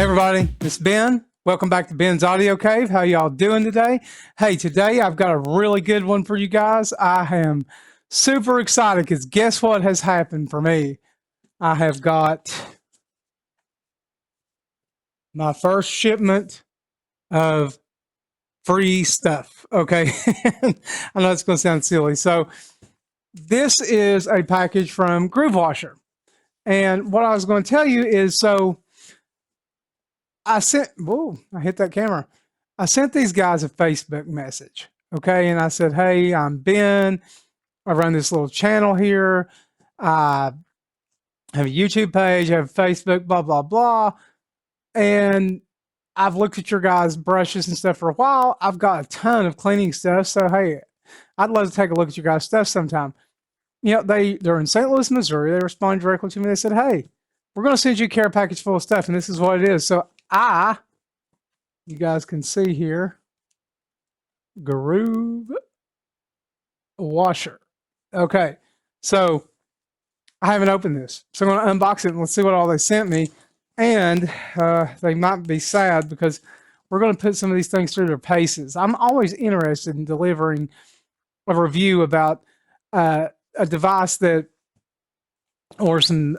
Hey everybody, it's Ben. Welcome back to Ben's Audio Cave. How y'all doing today? Hey, today I've got a really good one for you guys. I am super excited because guess what has happened for me? I have got my first shipment of free stuff. Okay. I know it's going to sound silly. So this is a package from GrooveWasher. And what I was going to tell you is, I hit that camera. I sent these guys a Facebook message. Okay. And I said, hey, I'm Ben. I run this little channel here. I have a YouTube page, I have Facebook, blah, blah, blah. And I've looked at your guys' brushes and stuff for a while. I've got a ton of cleaning stuff. So, hey, I'd love to take a look at your guys' stuff sometime. You know, they're in St. Louis, Missouri. They responded directly to me. They said, hey, we're going to send you a care package full of stuff. And this is what it is. So you guys can see here, GrooveWasher. Okay, so I haven't opened this. So I'm going to unbox it and let's see what all they sent me. And they might be sad because we're going to put some of these things through their paces. I'm always interested in delivering a review about a device or some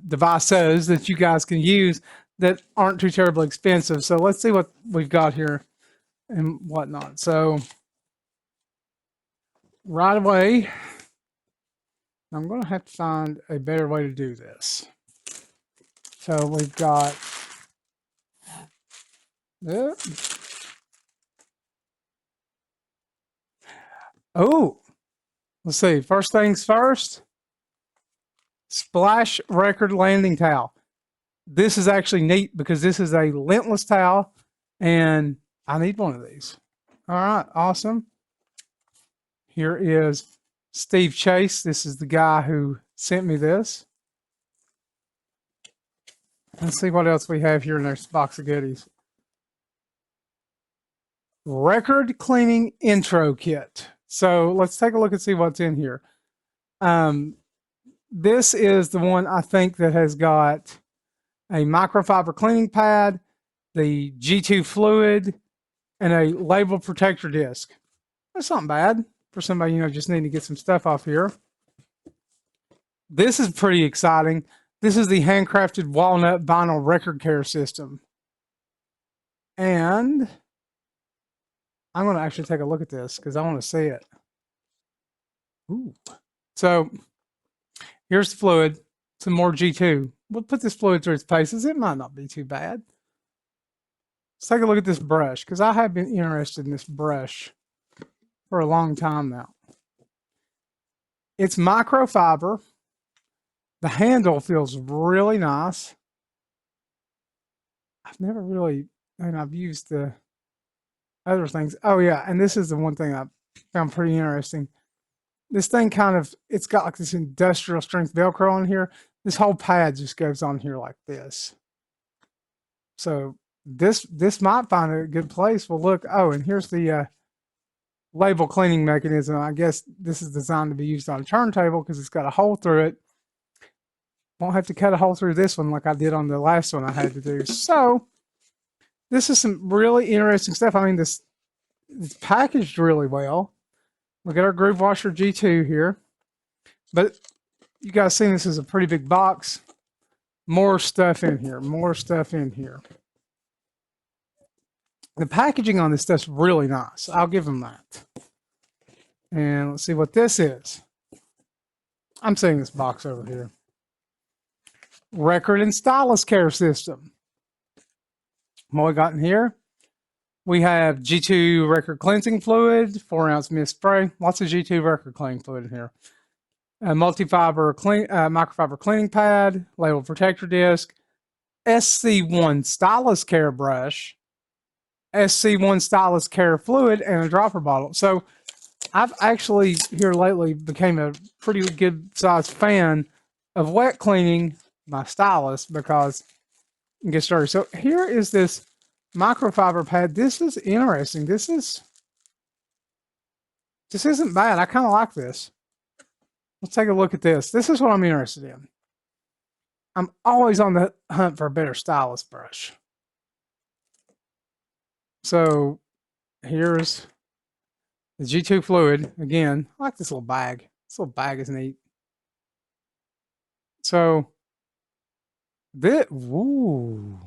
devices that you guys can use that aren't too terribly expensive. So let's see what we've got here and whatnot. So right away, I'm going to have to find a better way to do this. So we've got let's see. First things first, Splash Record Landing Towel. This is actually neat because this is a lintless towel and I need one of these. All right, awesome. Here is Steve Chase. This is the guy who sent me this. Let's see what else we have here in this box of goodies. Record Cleaning Intro Kit. So let's take a look and see what's in here. This is the one I think that has got a microfiber cleaning pad, the G2 Fluid, and a label protector disc. That's not bad for somebody, you know, just needing to get some stuff off here. This is pretty exciting. This is the Handcrafted Walnut Vinyl Record Care System. And I'm going to actually take a look at this because I want to see it. Ooh. So here's the fluid, some more G2. We'll put this fluid through its paces. It might not be too bad. Let's take a look at this brush because I have been interested in this brush for a long time now. It's microfiber. The handle feels really nice. I've never really, I've used the other things. Oh yeah, and this is the one thing I found pretty interesting. This thing it's got like this industrial strength Velcro on here. This whole pad just goes on here like this. So this might find a good place. Well, look, and here's the label cleaning mechanism. I guess this is designed to be used on a turntable because it's got a hole through it. Won't have to cut a hole through this one like I did on the last one I had to do. So this is some really interesting stuff. I mean, it's packaged really well. Look at our GrooveWasher G2 here. But you guys seen this is a pretty big box. More stuff in here. More stuff in here. The packaging on this stuff's really nice. I'll give them that. And let's see what this is. I'm seeing this box over here. Record and Stylus Care System. What we got in here? We have G2 Record Cleansing Fluid, 4-ounce mist spray. Lots of G2 Record Cleaning Fluid in here. A microfiber cleaning pad, label protector disc, SC1 Stylus Care brush, SC1 Stylus Care fluid, and a dropper bottle. So I've actually here lately became a pretty good sized fan of wet cleaning my Stylus because you can get started. So here is this microfiber pad. This is interesting. This isn't bad. I kind of like this. Let's take a look at this. This is what I'm interested in. I'm always on the hunt for a better Stylus brush. So here's the G2 Fluid. Again, I like this little bag. This little bag is neat. So this, ooh,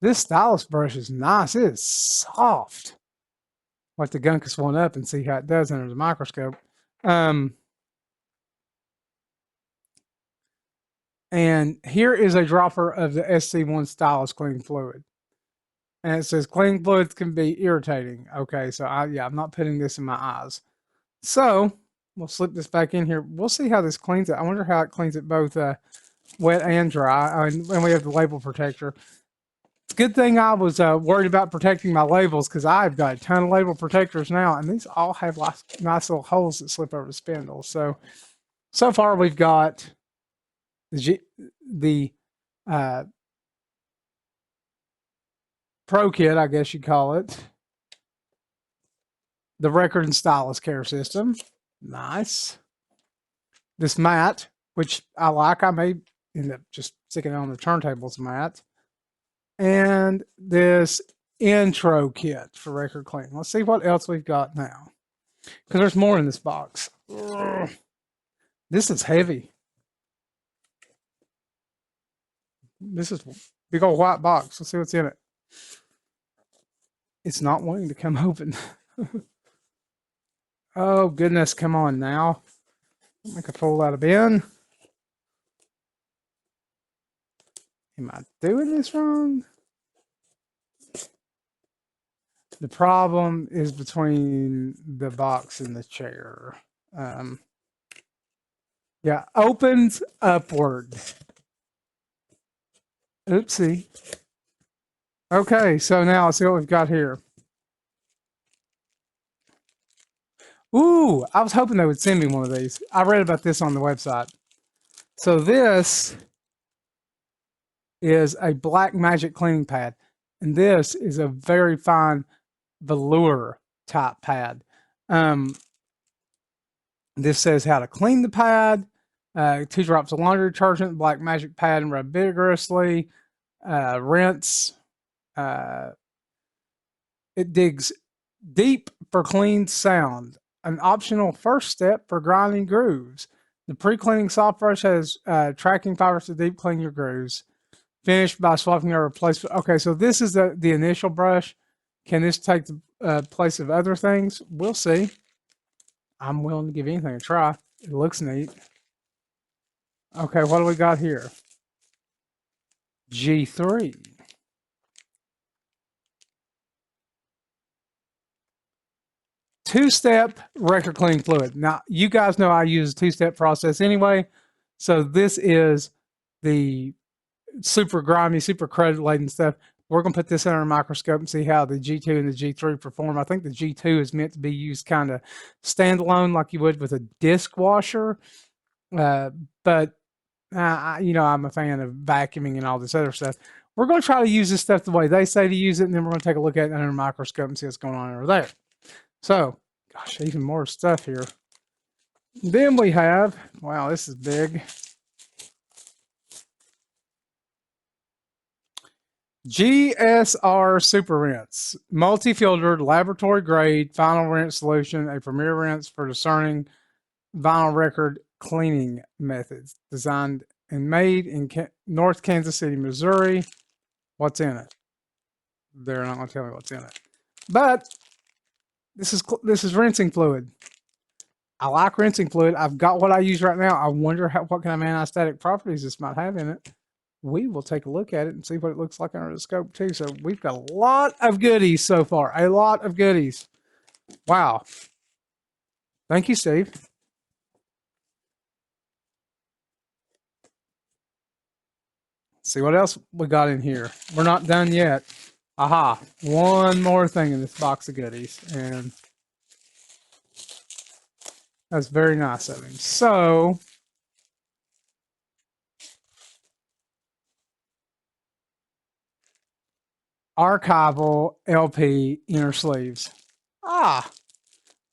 this Stylus brush is nice. It is soft. Like to gunk this one up and see how it does under the microscope. And here is a dropper of the SC1 Stylus cleaning fluid. And it says cleaning fluids can be irritating. Okay, so I'm not putting this in my eyes. So we'll slip this back in here. We'll see how this cleans it. I wonder how it cleans it both wet and dry. And we have the label protector. It's a good thing I was worried about protecting my labels because I've got a ton of label protectors now, and these all have nice little holes that slip over the spindle. So far we've got the Pro Kit, I guess you call it. The Record and Stylus Care System. Nice. This mat, which I like. I may end up just sticking it on the turntables mat. And this intro kit for record cleaning. Let's see what else we've got now. Because there's more in this box. Ugh. This is heavy. This is a big old white box. Let's see what's in it. It's not wanting to come open. Oh, goodness. Come on now. Make a fool out of bin. Am I doing this wrong? The problem is between the box and the chair. Yeah, opens upward. Oopsie. Okay, so now let's see what we've got here. Ooh, I was hoping they would send me one of these. I read about this on the website. So this is a black magic cleaning pad, and this is a very fine velour type pad. This says how to clean the pad, 2 drops of laundry detergent, black magic pad, and rub vigorously. Rinse. It digs deep for clean sound. An optional first step for grinding grooves. The pre-cleaning soft brush has tracking fibers to deep clean your grooves. Finished by swapping or replacement. Okay, so this is the initial brush. Can this take the place of other things? We'll see. I'm willing to give anything a try. It looks neat. Okay, what do we got here? G3. Two-step record cleaning fluid. Now, you guys know I use a two-step process anyway. So this is the super grimy, super credit-laden stuff. We're going to put this under a microscope and see how the G2 and the G3 perform. I think the G2 is meant to be used kind of standalone like you would with a disc washer. But I'm a fan of vacuuming and all this other stuff. We're going to try to use this stuff the way they say to use it, and then we're going to take a look at it under a microscope and see what's going on over there. So, gosh, even more stuff here. Then we have, wow, this is big. GSR Super Rinse, multi-filtered, laboratory-grade, final rinse solution, a premier rinse for discerning vinyl record cleaning methods, designed and made in North Kansas City, Missouri. What's in it? They're not going to tell me what's in it. But this is rinsing fluid. I like rinsing fluid. I've got what I use right now. I wonder what kind of anti-static properties this might have in it. We will take a look at it and see what it looks like under the scope too. So we've got a lot of goodies so far. A lot of goodies. Wow. Thank you, Steve. See what else we got in here. We're not done yet. Aha. One more thing in this box of goodies. And that's very nice of him. So archival LP inner sleeves. Ah,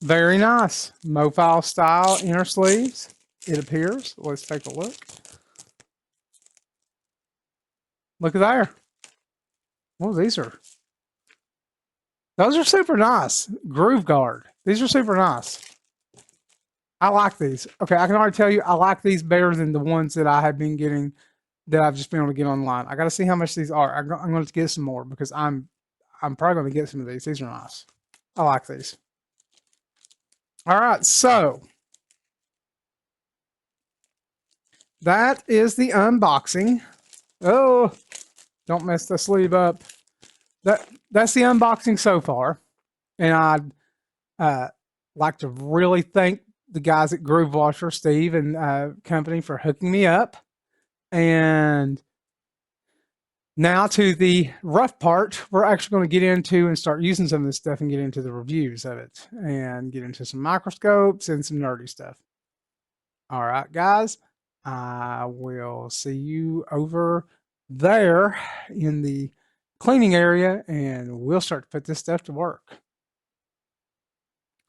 very nice. Mofile style inner sleeves, it appears. Let's take a look. Look at there. Oh, these are Those are super nice. GrooveGuard. These are super nice. I like these. Okay, I can already tell you I like these better than the ones that I have been getting that I've just been able to get online. I got to see how much these are. I'm going to get some more because I'm probably going to get some of these. These are nice. I like these. All right, so that is the unboxing. Oh, don't mess the sleeve up. That's the unboxing so far, and I'd like to really thank the guys at GrooveWasher, Steve and company, for hooking me up. And now to the rough part, we're actually going to get into and start using some of this stuff and get into the reviews of it and get into some microscopes and some nerdy stuff. All right, guys, I will see you over there in the cleaning area and we'll start to put this stuff to work.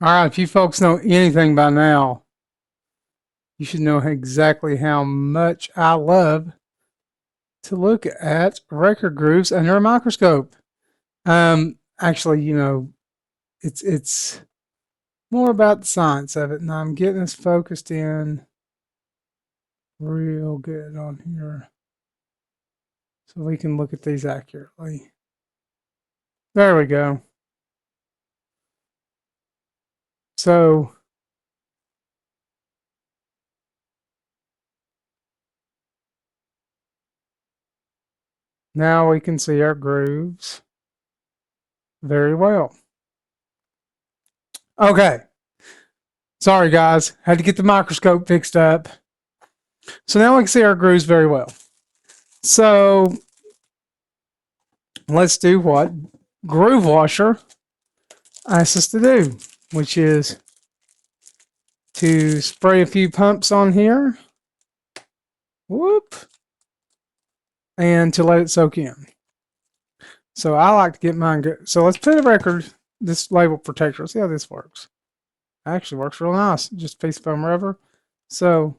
All right, if you folks know anything by now, you should know exactly how much I love to look at record grooves under a microscope. Actually, you know, it's more about the science of it, and I'm getting this focused in real good on here so we can look at these accurately. There we go. So now we can see our grooves very well. Okay. Sorry, guys. Had to get the microscope fixed up. So now we can see our grooves very well. So let's do what GrooveWasher asks us to do, which is to spray a few pumps on here. Whoop. And to let it soak in. So I like to get mine good. So let's put a record, this label protector. Let's see how this works. Actually works real nice. Just a piece of foam rubber. So,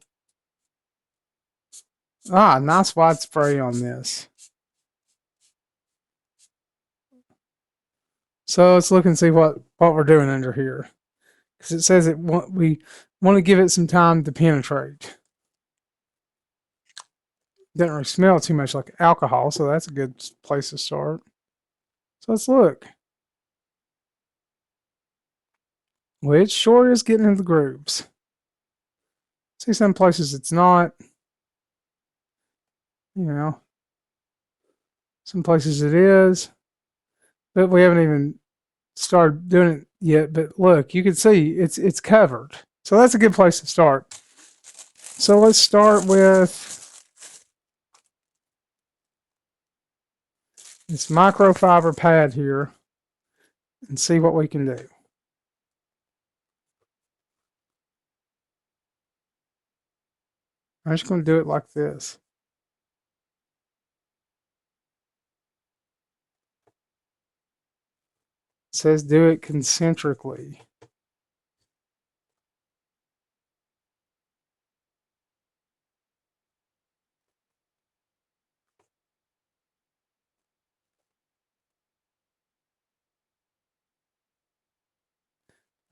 nice wide spray on this. So let's look and see what we're doing under here. Because it says we want to give it some time to penetrate. Doesn't really smell too much like alcohol, so that's a good place to start. So let's look. Well, it sure is getting into the grooves. See, some places it's not. You know, some places it is. But we haven't even started doing it yet. But look, you can see it's covered. So that's a good place to start. So let's start with this microfiber pad here and see what we can do. I'm just going to do it like this. It says do it concentrically.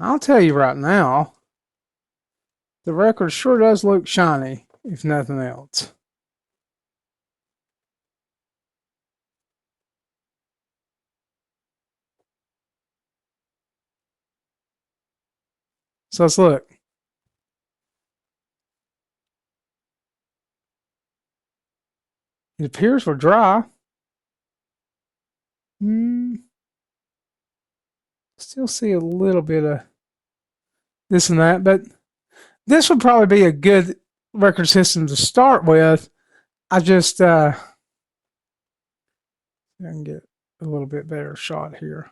I'll tell you right now, the record sure does look shiny, if nothing else. So let's look. It appears we're dry. Still see a little bit of this and that, but this would probably be a good record system to start with. I just I can get a little bit better shot here.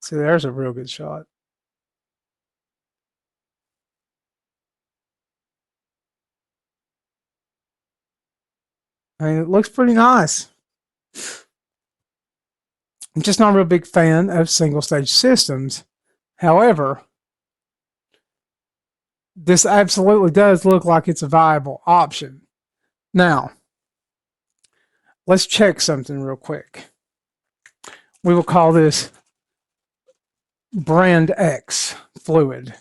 See, there's a real good shot. I mean, it looks pretty nice. I'm just not a real big fan of single stage systems. However, this absolutely does look like it's a viable option. Now, let's check something real quick. We will call this brand X fluid.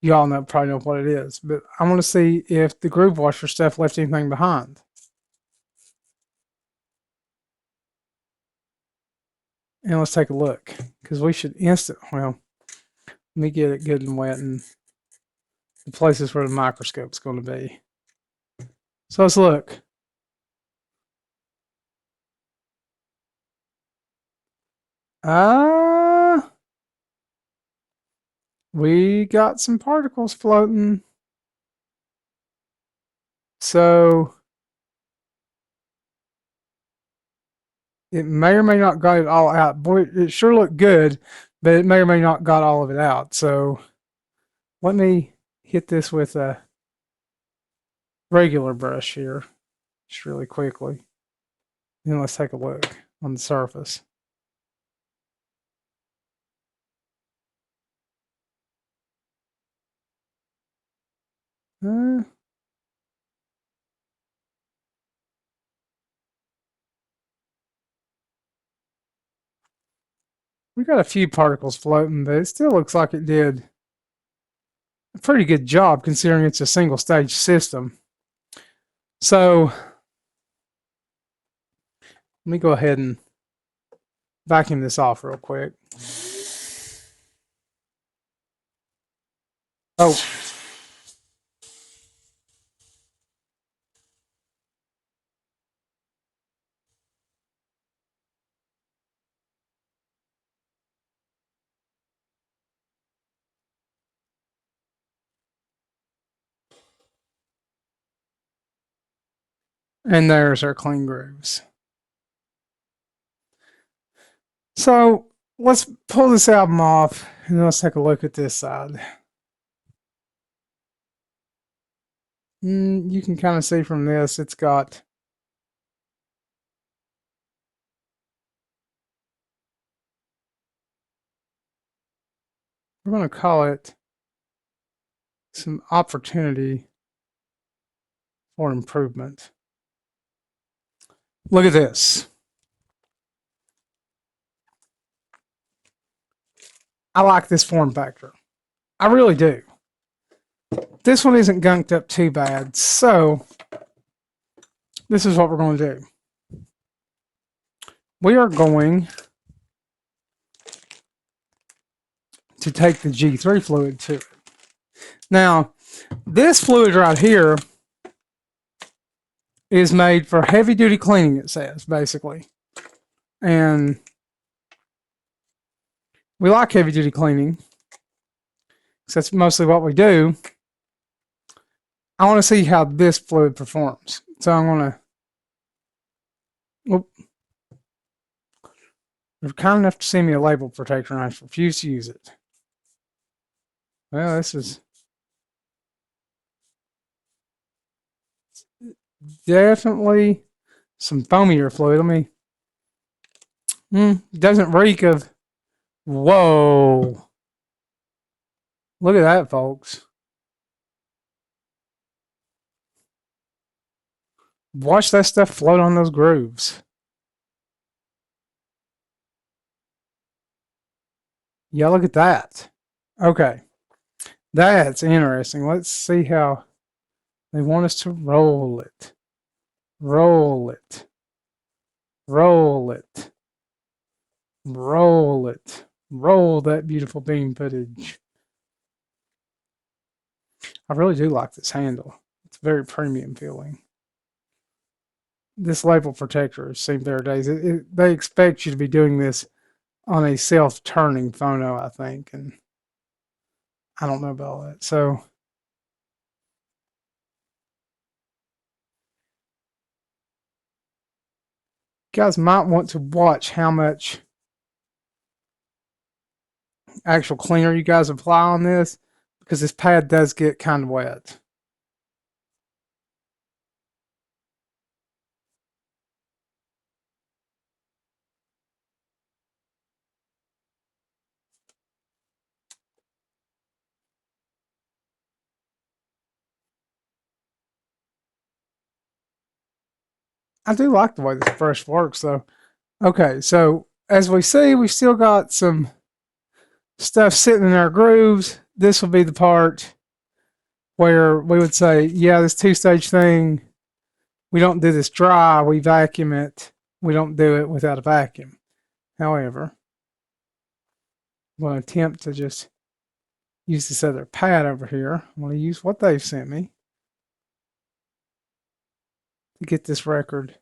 You all probably know what it is, but I want to see if the GrooveWasher stuff left anything behind. And let's take a look, because we should well, let me get it good and wet in the places where the microscope's going to be. So let's look. We got some particles floating. So it may or may not got it all out. Boy, it sure looked good, but it may or may not got all of it out. So let me hit this with a regular brush here, just really quickly. And let's take a look on the surface. We got a few particles floating, but it still looks like it did a pretty good job considering it's a single stage system. So let me go ahead and vacuum this off real quick. Oh, and there's our clean grooves. So let's pull this album off and let's take a look at this side. You can kind of see from this, it's got we're going to call it some opportunity for improvement. Look at this. I like this form factor. I really do. This one isn't gunked up too bad. So this is what we're going to do. We are going to take the G3 fluid to it. Now, this fluid right here is made for heavy duty cleaning, it says, basically. And we like heavy duty cleaning, because that's mostly what we do. I want to see how this fluid performs. So I'm going to, you're kind enough to send me a label protector and I refuse to use it. Well, this is definitely some foamier fluid. Let me, doesn't reek of, whoa. Look at that, folks. Watch that stuff float on those grooves. Yeah, look at that. Okay. That's interesting. Let's see how they want us to roll it. Roll it. Roll it. Roll it. Roll that beautiful beam footage. I really do like this handle. It's very premium feeling. This label protector has seen better days. They expect you to be doing this on a self-turning phono, I think, and I don't know about all that. So you guys might want to watch how much actual cleaner you guys apply on this, because this pad does get kind of wet. I do like the way this brush works though. Okay, so as we see, we still got some stuff sitting in our grooves. This will be the part where we would say, yeah, this two-stage thing, we don't do this dry, we vacuum it. We don't do it without a vacuum. However, I'm going to attempt to just use this other pad over here. I'm going to use what they've sent me to get this record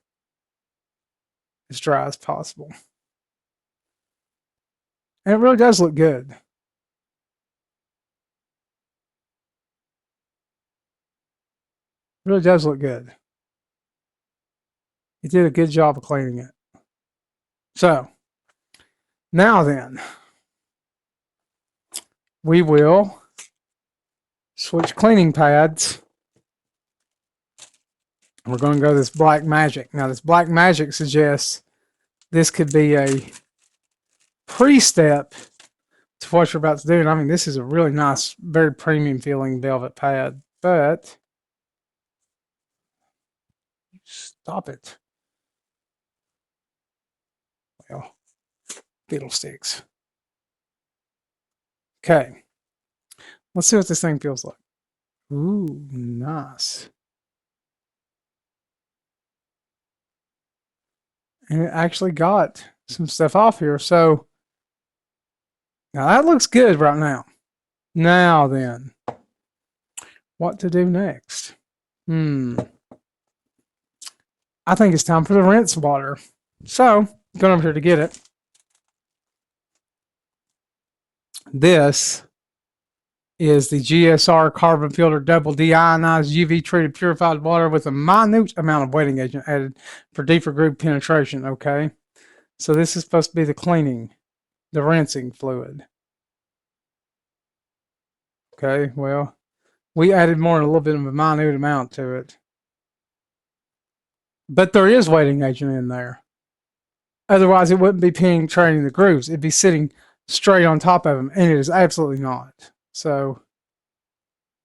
as dry as possible. And it really does look good. It really does look good. It did a good job of cleaning it. So, now then, we will switch cleaning pads. We're going to go this Black Magic. Now, this Black Magic suggests this could be a pre-step to what you're about to do. And I mean, this is a really nice, very premium feeling velvet pad, but stop it. Well, fiddlesticks. Okay. Let's see what this thing feels like. Ooh, nice. And it actually got some stuff off here. So now that looks good right now. Now then, what to do next? I think it's time for the rinse water. So, going over here to get it. This is the GSR carbon filter double deionized UV treated purified water with a minute amount of wetting agent added for deeper groove penetration. Okay, so this is supposed to be the cleaning, the rinsing fluid. Okay, well, we added more than a little bit of a minute amount to it, but there is wetting agent in there. Otherwise, it wouldn't be penetrating the grooves. It'd be sitting straight on top of them, and it is absolutely not. So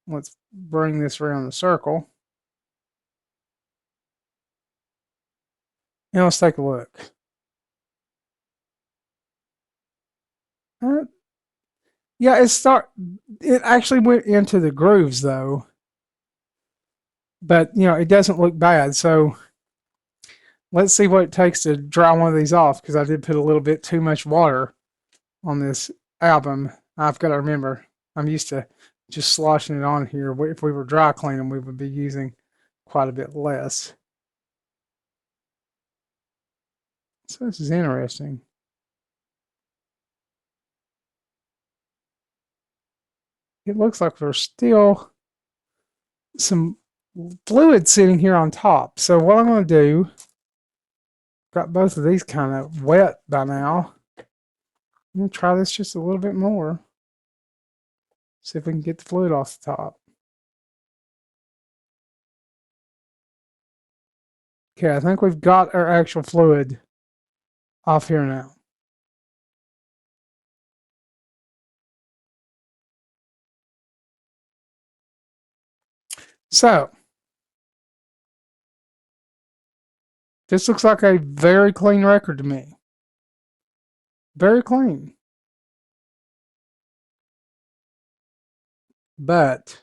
let's bring this around the circle. And let's take a look. Yeah, it actually went into the grooves though. But, you know, it doesn't look bad. So let's see what it takes to dry one of these off, because I did put a little bit too much water on this album. I've got to remember, I'm used to just sloshing it on here. If we were dry cleaning, we would be using quite a bit less. So this is interesting. It looks like there's still some fluid sitting here on top. So what I'm going to do, got both of these kind of wet by now. I'm going to try this just a little bit more. See if we can get the fluid off the top. Okay, I think we've got our actual fluid off here now. So, this looks like a very clean record to me. Very clean. But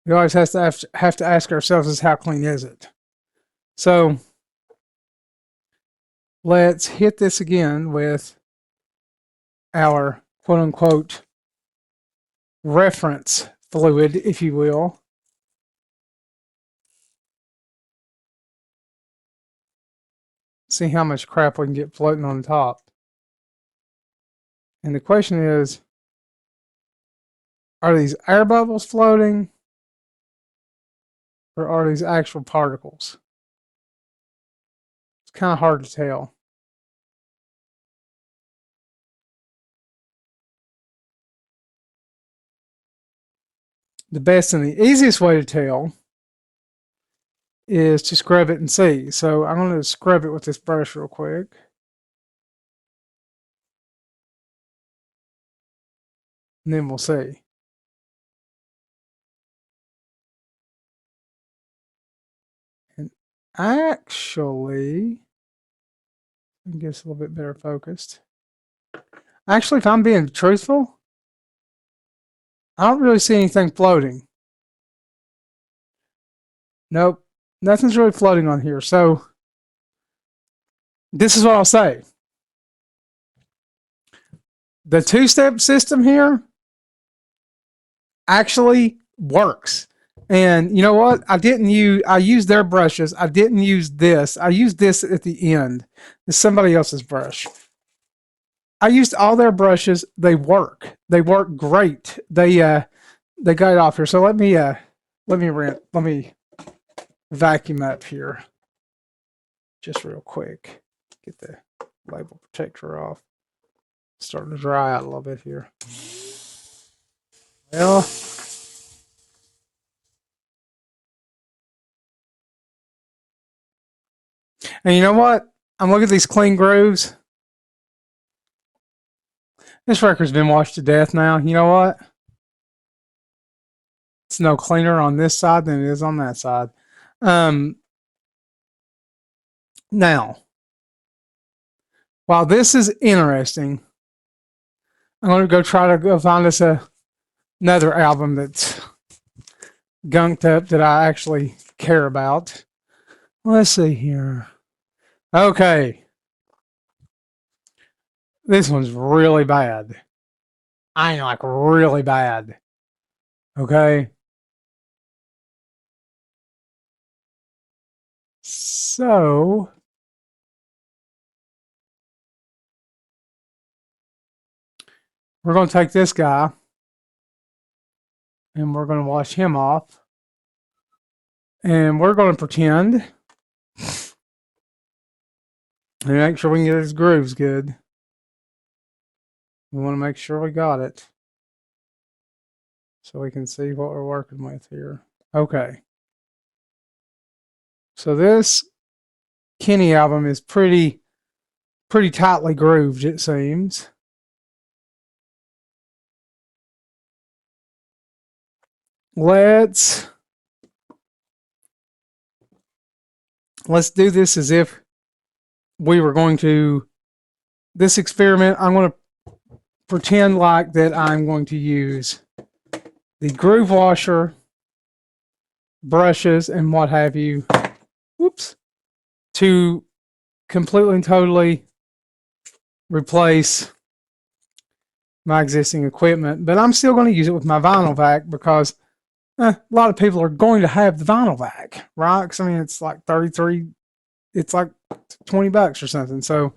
we always have to ask ourselves is how clean is it? So, let's hit this again with our quote-unquote reference fluid, if you will. See how much crap we can get floating on top. And the question is, are these air bubbles floating, or are these actual particles? It's kind of hard to tell. The best and the easiest way to tell is to scrub it and see. So I'm going to scrub it with this brush real quick. And then we'll see. And actually, and get us a little bit better focused. Actually, if I'm being truthful, I don't really see anything floating. Nope, nothing's really floating on here. So this is what I'll say. The two-step system here actually works. And you know what? I used their brushes. I didn't use this. I used this at the end. It's somebody else's brush. I used all their brushes. They work. They work great. They got it off here. So let me vacuum up here just real quick. Get the label protector off. It's starting to dry out a little bit here. Well, and you know what? I'm looking at these clean grooves. This record's been washed to death now. You know what? It's no cleaner on this side than it is on that side. Now, while this is interesting, I'm going to go try to go find us another album that's gunked up that I actually care about. Let's see here. Okay. This one's really bad. I mean, like really bad. Okay. So we're going to take this guy and we're going to wash him off. And we're going to pretend and make sure we can get his grooves good. We want to make sure we got it so we can see what we're working with here. Okay. So this Kenny album is pretty tightly grooved, it seems. Let's do this as if we were going to this experiment. I'm going to pretend like that I'm going to use the GrooveWasher brushes and what have you, whoops, to completely and totally replace my existing equipment. But I'm still going to use it with my vinyl vac because a lot of people are going to have the vinyl vac, right? Because I mean, it's like 33, it's like $20 or something. So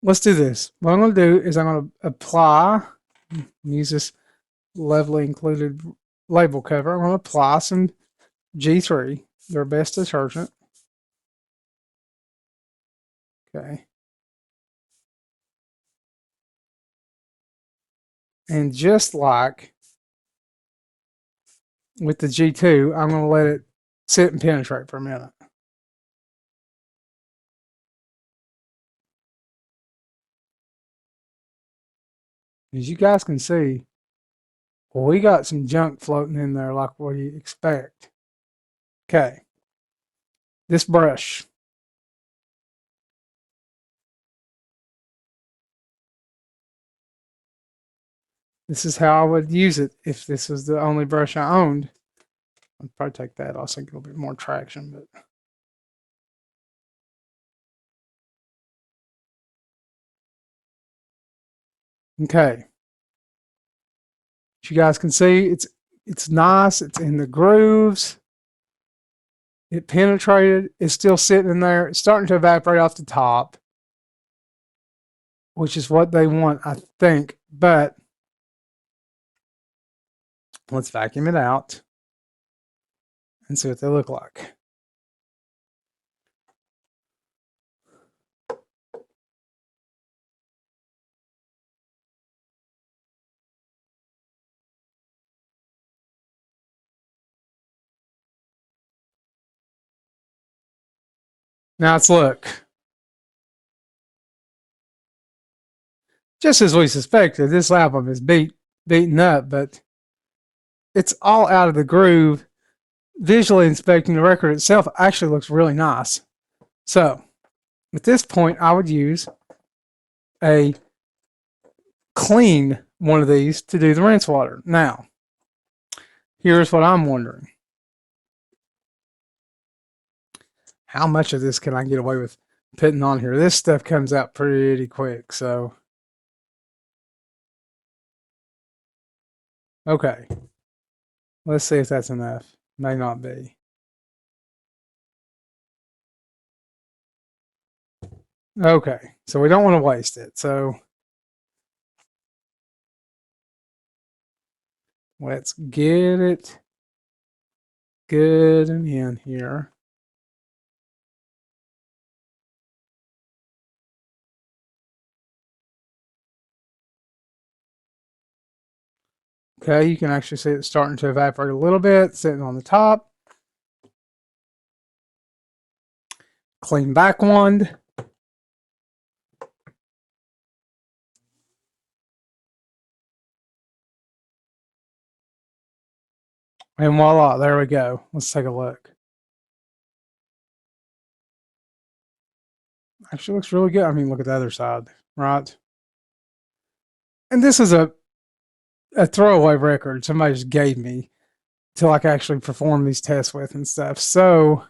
let's do this. What I'm going to do is I'm going to apply, use this lovely included label cover. I'm going to apply some G3, their best detergent. Okay. And just like with the G2, I'm going to let it sit and penetrate for a minute. As you guys can see, well, we got some junk floating in there like what you expect. Okay. This brush. This is how I would use it if this was the only brush I owned. I'd probably take that off so I get a little bit more traction, but okay. As you guys can see, it's nice, it's in the grooves. It penetrated, it's still sitting in there, it's starting to evaporate off the top, which is what they want, I think. But let's vacuum it out and see what they look like. Now let's look. Just as we suspected, this album is beaten up, but it's all out of the groove. Visually inspecting the record itself actually looks really nice. So At this point, I would use a clean one of these to do the rinse water. Now, here's what I'm wondering. How much of this can I get away with putting on here? This stuff comes out pretty quick, so. Okay. Let's see if that's enough. May not be. Okay, so we don't want to waste it. So let's get it good and in here. Okay, you can actually see it starting to evaporate a little bit, sitting on the top. Clean back wand. And voila, there we go. Let's take a look. Actually looks really good. I mean, look at the other side, right? And this is a throwaway record somebody just gave me to like actually perform these tests with and stuff. So,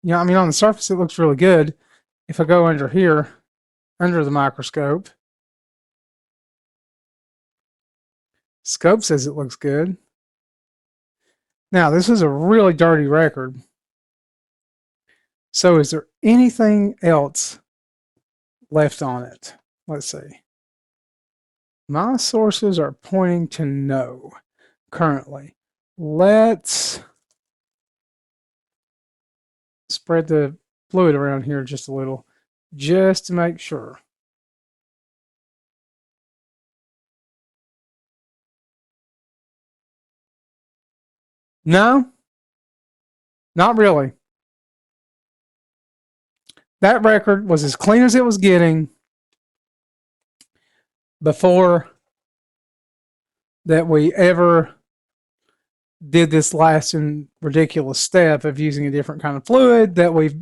yeah, I mean, on the surface, it looks really good. If I go under here, under the microscope, scope says it looks good. Now, this is a really dirty record. So is there anything else left on it? Let's see. My sources are pointing to no currently. Let's spread the fluid around here just a little, just to make sure. No, not really. That record was as clean as it was getting before that we ever did this last and ridiculous step of using a different kind of fluid that we've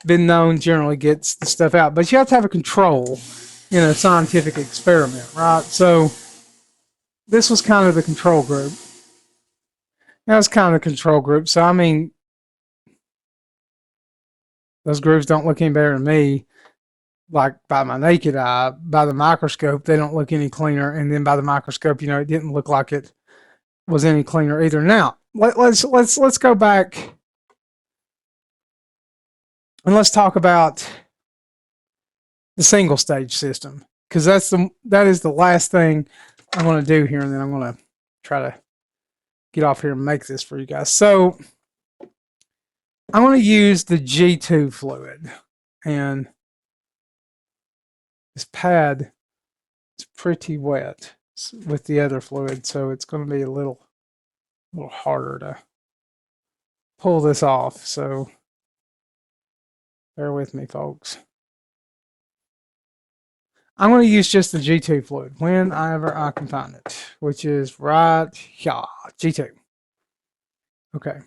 been known generally gets the stuff out. But you have to have a control in a scientific experiment, right? So this was kind of the control group. That was kind of the control group. So, I mean, those grooves don't look any better than me. Like by my naked eye, by the microscope, they don't look any cleaner. And then by the microscope, you know, it didn't look like it was any cleaner either. Now, let's go back and let's talk about the single stage system, because that is the last thing I'm going to do here, and then I'm going to try to get off here and make this for you guys. So I'm going to use the G2 fluid, and this pad is pretty wet with the other fluid, so it's going to be a little harder to pull this off. So bear with me, folks. I'm going to use just the G2 fluid whenever I can find it, which is right here, G2. Okay.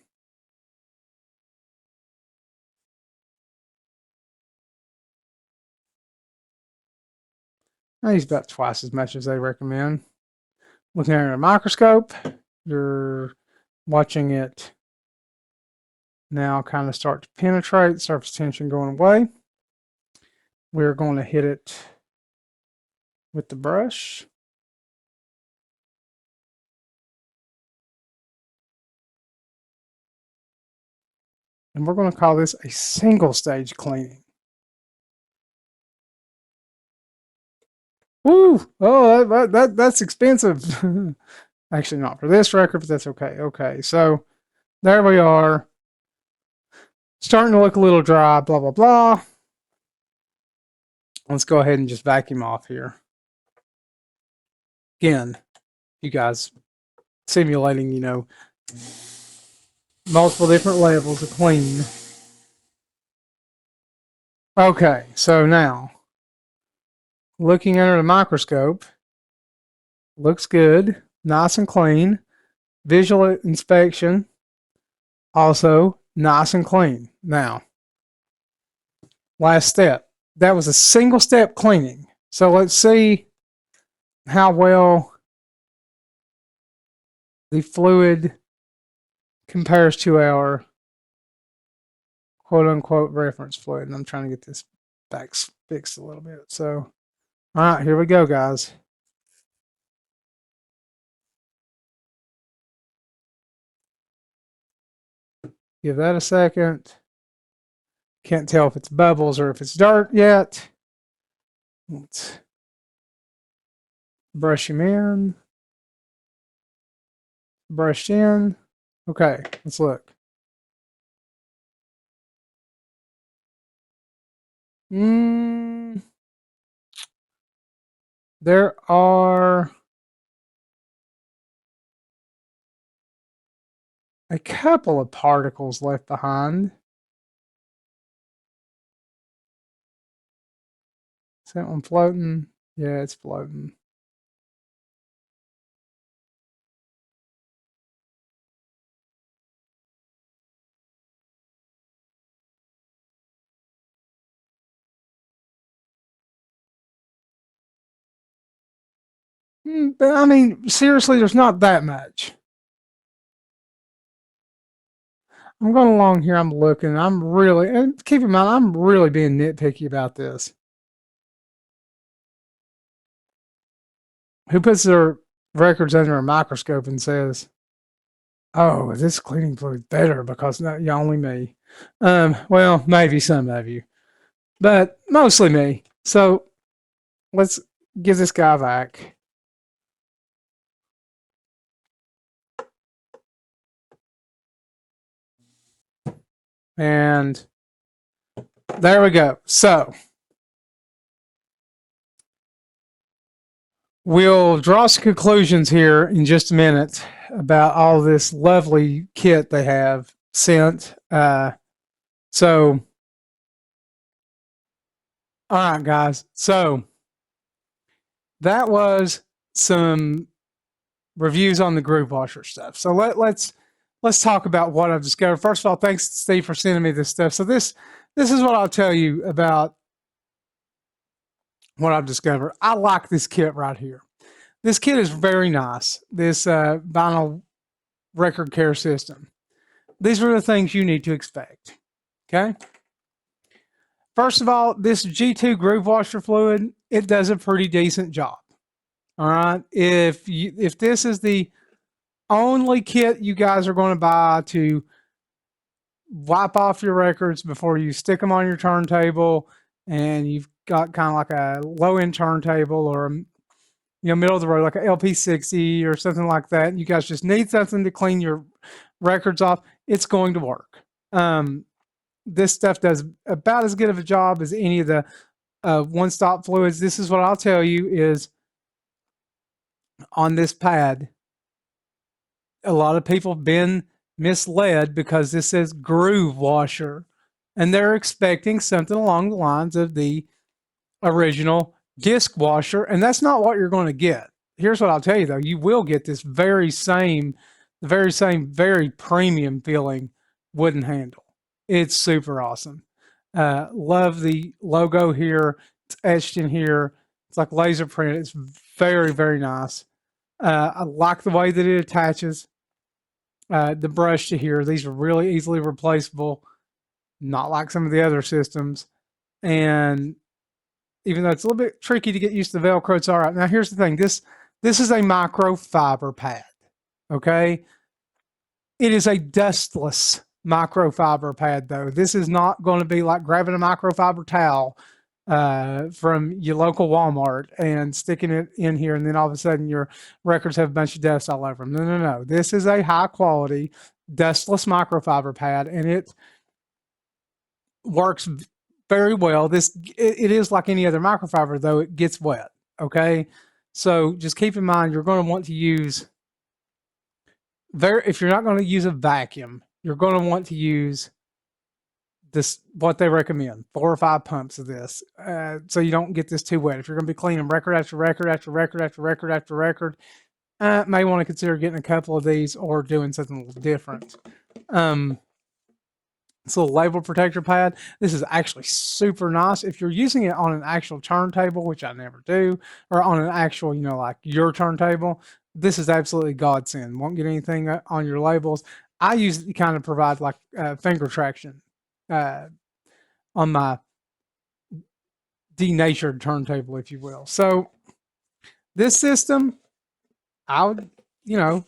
I use about twice as much as they recommend. Looking at a microscope, you're watching it now kind of start to penetrate, surface tension going away. We're going to hit it with the brush. And we're going to call this a single stage cleaning. Woo! Oh, that's expensive. Actually, not for this record, but that's okay. Okay, so there we are. Starting to look a little dry, blah, blah, blah. Let's go ahead and just vacuum off here. Again, you guys simulating, you know, multiple different levels of clean. Okay, so now, looking under the microscope, looks good, nice and clean. Visual inspection, also nice and clean. Now, last step. That was a single step cleaning. So let's see how well the fluid compares to our quote unquote reference fluid. And I'm trying to get this back fixed a little bit. So, all right, here we go, guys. Give that a second. Can't tell if it's bubbles or if it's dirt yet. Let's brush him in. Brushed in. Okay, let's look. There are a couple of particles left behind. Is that one floating? Yeah, it's floating. But I mean, seriously, there's not that much. I'm going along here, I'm looking, and keep in mind, I'm really being nitpicky about this. Who puts their records under a microscope and says, oh, this cleaning fluid's better because not only me. Well, maybe some of you, but mostly me. So let's give this guy back. And there we go. So we'll draw some conclusions here in just a minute about all this lovely kit they have sent. So, all right, guys. So that was some reviews on the GrooveWasher stuff. So let's talk about what I've discovered. First of all, thanks to Steve for sending me this stuff. So this is what I'll tell you about what I've discovered. I like this kit right here. This kit is very nice. This vinyl record care system. These are the things you need to expect. Okay. First of all, this G2 GrooveWasher fluid, it does a pretty decent job. All right. If this is the only kit you guys are going to buy to wipe off your records before you stick them on your turntable, and you've got kind of like a low end turntable or middle of the road, like a LP60 or something like that, and you guys just need something to clean your records off, it's going to work. This stuff does about as good of a job as any of the one-stop fluids. This is what I'll tell you is on this pad, a lot of people have been misled because this says GrooveWasher, and they're expecting something along the lines of the original disc washer, and that's not what you're going to get. Here's what I'll tell you though: you will get this very premium feeling wooden handle. It's super awesome. Love the logo here. It's etched in here. It's like laser printed. It's very, very nice. I like the way that it attaches the brush to here. These are really easily replaceable, not like some of the other systems. And even though it's a little bit tricky to get used to the Velcro, it's all right. Now, here's the thing. This is a microfiber pad, okay? It is a dustless microfiber pad, though. This is not going to be like grabbing a microfiber towel from your local Walmart and sticking it in here, and then all of a sudden your records have a bunch of dust all over them. No, no, no. This is a high-quality, dustless microfiber pad, and it works very well. It is like any other microfiber, though it gets wet. Okay, so just keep in mind you're going to want to use if you're not going to use a vacuum, you're going to want to use this, what they recommend, 4 or 5 pumps of this, so you don't get this too wet. If you're going to be cleaning record after record after record after record after record, may want to consider getting a couple of these or doing something a little different. This little label protector pad. This is actually super nice. If you're using it on an actual turntable, which I never do, or on an actual, you know, like your turntable, this is absolutely godsend. Won't get anything on your labels. I use it to kind of provide like finger traction on my denatured turntable, if you will. So this system, I would, you know,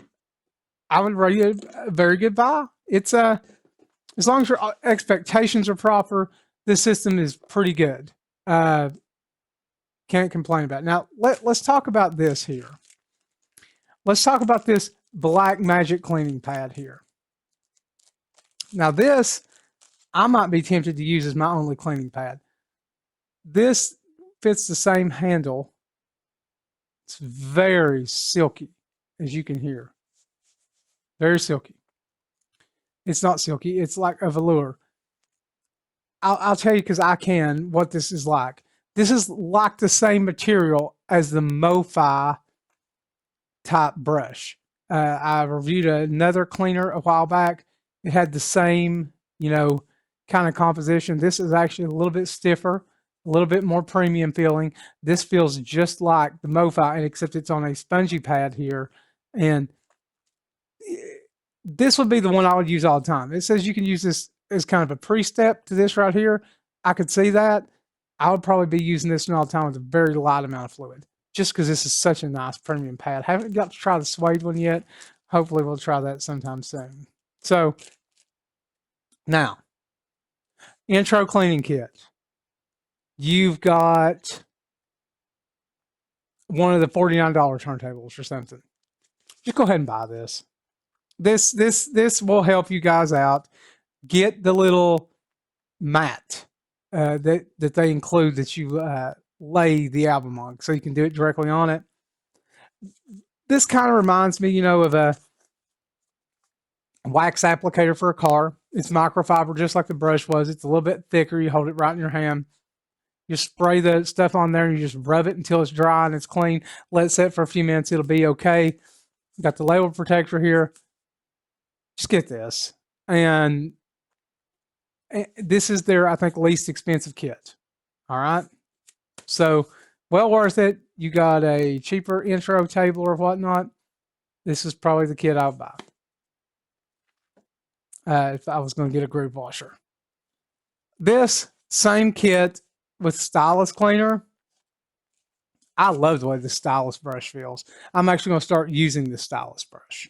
I would rate it a very good buy. It's as long as your expectations are proper, this system is pretty good. Can't complain about it. Now let's talk about this here. Let's talk about this black magic cleaning pad here. Now this, I might be tempted to use as my only cleaning pad. This fits the same handle. It's very silky, as you can hear. Very silky. It's not silky. It's like a velour. I'll tell you because I can what this is like. This is like the same material as the MoFi type brush. I reviewed another cleaner a while back. It had the same, you know, kind of composition. This is actually a little bit stiffer, a little bit more premium feeling. This feels just like the MoFi, except it's on a spongy pad here. And this would be the one I would use all the time. It says you can use this as kind of a pre-step to this right here. I could see that. I would probably be using this all the time with a very light amount of fluid, just because this is such a nice premium pad. Haven't got to try the suede one yet. Hopefully we'll try that sometime soon. So now, intro cleaning kit. You've got one of the $49 turntables or something. Just go ahead and buy this. This will help you guys out. Get the little mat that they include that you lay the album on, so you can do it directly on it. This kind of reminds me, you know, of a wax applicator for a car. It's microfiber, just like the brush was. It's a little bit thicker. You hold it right in your hand. You spray the stuff on there and you just rub it until it's dry and it's clean. Let it sit for a few minutes. It'll be okay. Got the label protector here. Just get this. And this is their, I think, least expensive kit. All right. So, well worth it. You got a cheaper intro table or whatnot. This is probably the kit I'll buy. If I was going to get a GrooveWasher. This same kit with Stylus cleaner. I love the way the Stylus brush feels. I'm actually going to start using the Stylus brush.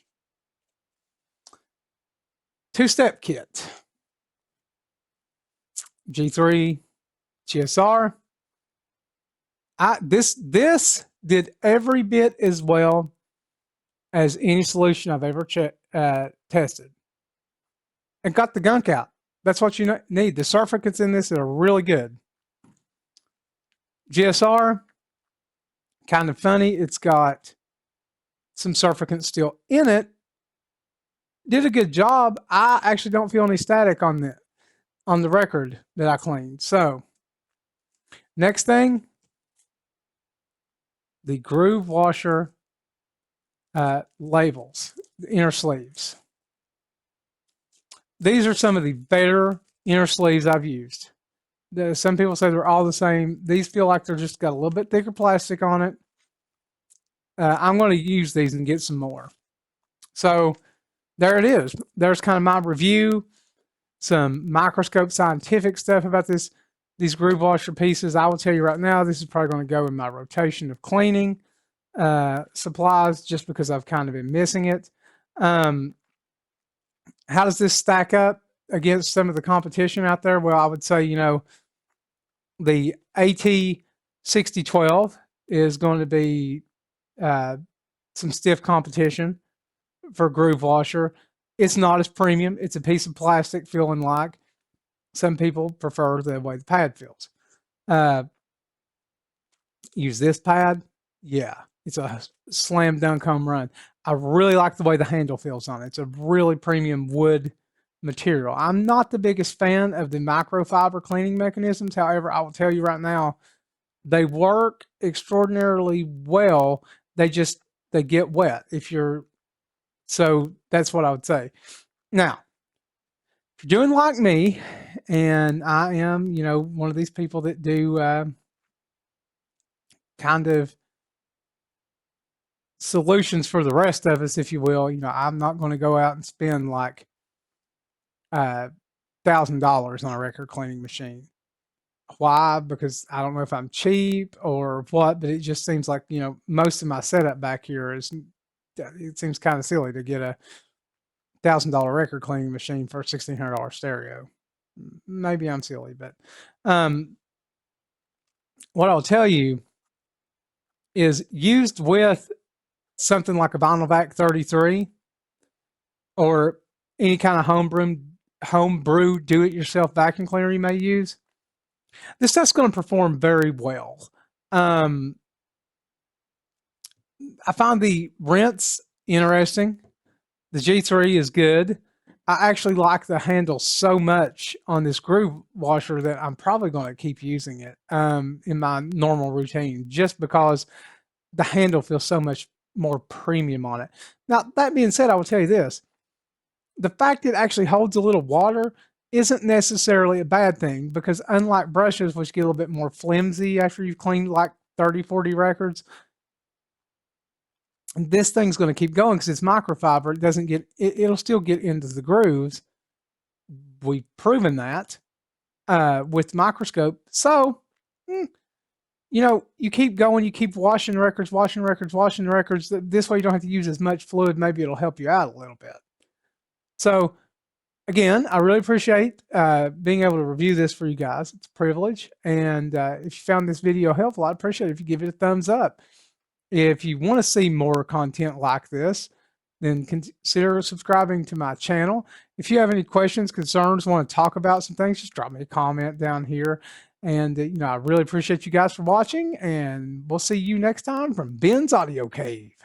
Two-step kit. G3 GSR. This did every bit as well as any solution I've ever tested. And got the gunk out. That's what you need. The surfactants in this are really good. GSR, kind of funny. It's got some surfactant still in it. Did a good job. I actually don't feel any static on the record that I cleaned. So, next thing, the GrooveWasher labels, the inner sleeves. These are some of the better inner sleeves I've used. Some people say they're all the same. These feel like they're just got a little bit thicker plastic on it. I'm going to use these and get some more. So there it is. There's kind of my review, some microscope scientific stuff about these GrooveWasher pieces. I will tell you right now, this is probably going to go in my rotation of cleaning supplies, just because I've kind of been missing it. How does this stack up against some of the competition out there? Well, I would say, you know, the AT6012 is going to be some stiff competition for GrooveWasher. It's not as premium. It's a piece of plastic feeling like. Some people prefer the way the pad feels. Use this pad. Yeah, it's a slam dunk home run. I really like the way the handle feels on it. It's a really premium wood material. I'm not the biggest fan of the microfiber cleaning mechanisms. However, I will tell you right now, they work extraordinarily well. They get wet so that's what I would say. Now, if you're doing like me, and I am, you know, one of these people that do kind of solutions for the rest of us, if you will. You know, I'm not going to go out and spend like $1,000 on a record cleaning machine. Why? Because I don't know if I'm cheap or what, but it just seems like, you know, most of my setup back here is, it seems kind of silly to get a $1,000 record cleaning machine for a $1,600 stereo. Maybe I'm silly, but what I'll tell you is, used with something like a Vinyl Vac 33 or any kind of homebrew do-it-yourself vacuum cleaner you may use, this stuff's going to perform very well. I find the rinse interesting. The G3 is good. I actually like the handle so much on this GrooveWasher that I'm probably going to keep using it in my normal routine, just because the handle feels so much more premium on it. Now, that being said, I will tell you this. The fact it actually holds a little water isn't necessarily a bad thing, because unlike brushes, which get a little bit more flimsy after you've cleaned like 30, 40 records, this thing's going to keep going because it's microfiber. It doesn't get, it'll still get into the grooves. We've proven that with microscope. So, you know, you keep going, you keep washing records. This way you don't have to use as much fluid. Maybe it'll help you out a little bit. So, again, I really appreciate being able to review this for you guys. It's a privilege. And if you found this video helpful, I'd appreciate it if you give it a thumbs up. If you want to see more content like this, then consider subscribing to my channel. If you have any questions, concerns, want to talk about some things, just drop me a comment down here. And, you know, I really appreciate you guys for watching, and we'll see you next time from Ben's Audio Cave.